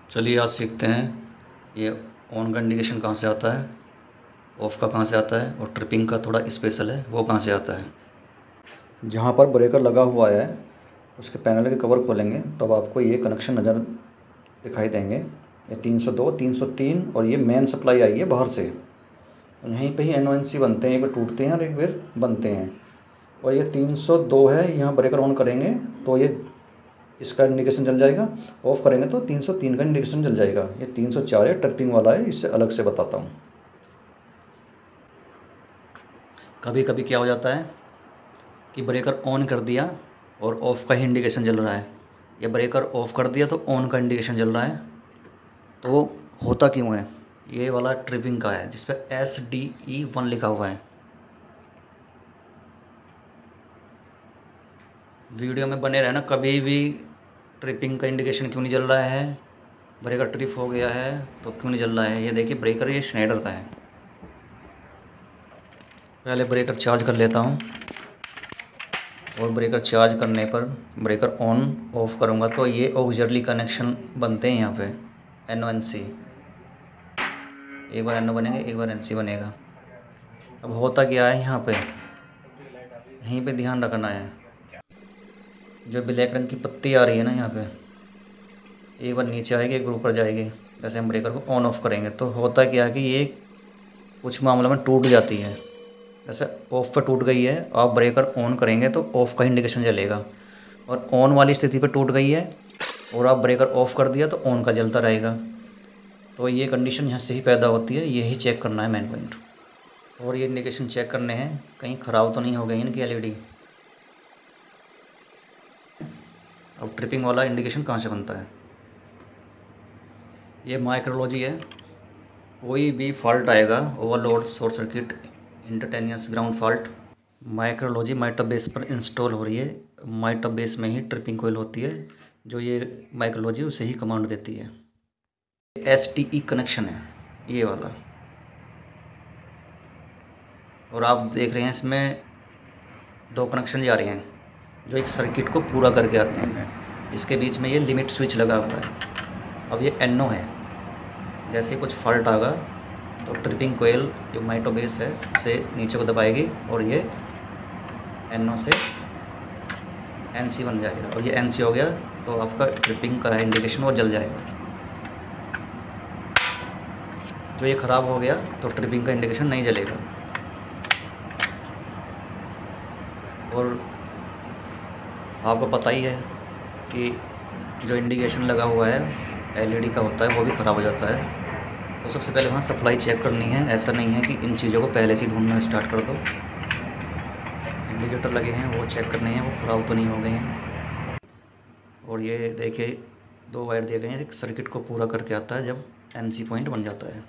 चलिए आज सीखते हैं ये ऑन का इंडिकेशन कहाँ से आता है, ऑफ़ का कहाँ से आता है और ट्रिपिंग का थोड़ा स्पेशल है वो कहाँ से आता है। जहाँ पर ब्रेकर लगा हुआ है उसके पैनल के कवर खोलेंगे तब आपको ये कनेक्शन नज़र दिखाई देंगे। ये 302, 303 और ये मेन सप्लाई आई है बाहर से। यहीं पे ही NONC बनते हैं, एक बार टूटते हैं और एक बार बनते हैं। और ये 302 है, यहाँ ब्रेकर ऑन करेंगे तो ये इसका इंडिकेशन जल जाएगा, ऑफ़ करेंगे तो 303 का इंडिकेशन जल जाएगा। ये 304 है, ट्रिपिंग वाला है, इससे अलग से बताता हूँ। कभी कभी क्या हो जाता है कि ब्रेकर ऑन कर दिया और ऑफ़ का ही इंडिकेशन जल रहा है, या ब्रेकर ऑफ़ कर दिया तो ऑन का इंडिकेशन जल रहा है। तो वो होता क्यों है? ये वाला ट्रिपिंग का है जिस पर SDE1 लिखा हुआ है। वीडियो में बने रहना। कभी भी ट्रिपिंग का इंडिकेशन क्यों नहीं जल रहा है, ब्रेकर ट्रिप हो गया है तो क्यों नहीं जल रहा है। ये देखिए ब्रेकर, ये स्नाइडर का है। पहले ब्रेकर चार्ज कर लेता हूँ और ब्रेकर चार्ज करने पर ब्रेकर ऑन ऑफ़ करूँगा तो ये ऑक्सिलरी कनेक्शन बनते हैं यहाँ पे NONC। एक बार NO बनेंगे, एक बार NC बनेगा। अब होता क्या है यहाँ पे, यहीं पे ध्यान रखना है। जो ब्लैक रंग की पत्ती आ रही है ना यहाँ पे, एक बार नीचे आएगी एक बार ऊपर जाएगी। जैसे हम ब्रेकर को ऑन ऑफ़ करेंगे तो होता क्या है कि ये कुछ मामलों में टूट जाती है। जैसे ऑफ़ पे टूट गई है, आप ब्रेकर ऑन करेंगे तो ऑफ़ का इंडिकेशन जलेगा, और ऑन वाली स्थिति पे टूट गई है और आप ब्रेकर ऑफ़ कर दिया तो ऑन का जलता रहेगा। तो ये कंडीशन यहाँ से ही पैदा होती है, यही चेक करना है मेन पॉइंट। और ये इंडिकेशन चेक करने हैं कहीं ख़राब तो नहीं हो गई इनकी LED। अब ट्रिपिंग वाला इंडिकेशन कहाँ से बनता है, ये माइक्रोलॉजी है। कोई भी फॉल्ट आएगा, overload, short circuit, instantaneous ground fault, माइक्रोलॉजी माइटब बेस पर इंस्टॉल हो रही है। माइटब बेस में ही ट्रिपिंग कोयल होती है, जो ये माइक्रोलॉजी उसे ही कमांड देती है। STE कनेक्शन है ये वाला, और आप देख रहे हैं इसमें दो कनेक्शन जा रहे हैं जो एक सर्किट को पूरा करके आते हैं। इसके बीच में ये लिमिट स्विच लगा हुआ है। अब ये NO है, जैसे कुछ फॉल्ट आगा तो ट्रिपिंग कोयल जो माइटो बेस है उसे नीचे को दबाएगी और ये NO से NC बन जाएगा। और ये NC हो गया तो आपका ट्रिपिंग का इंडिकेशन वो जल जाएगा। जो ये ख़राब हो गया तो ट्रिपिंग का इंडिकेशन नहीं जलेगा। और आपको पता ही है कि जो इंडिकेशन लगा हुआ है LED का होता है वो भी ख़राब हो जाता है। तो सबसे पहले वहाँ सप्लाई चेक करनी है। ऐसा नहीं है कि इन चीज़ों को पहले से ढूंढना स्टार्ट कर दो। इंडिकेटर लगे हैं वो चेक करने हैं वो ख़राब तो नहीं हो गए हैं। और ये देखिए 2 वायर दिए गए हैं, एक सर्किट को पूरा करके आता है जब NC पॉइंट बन जाता है।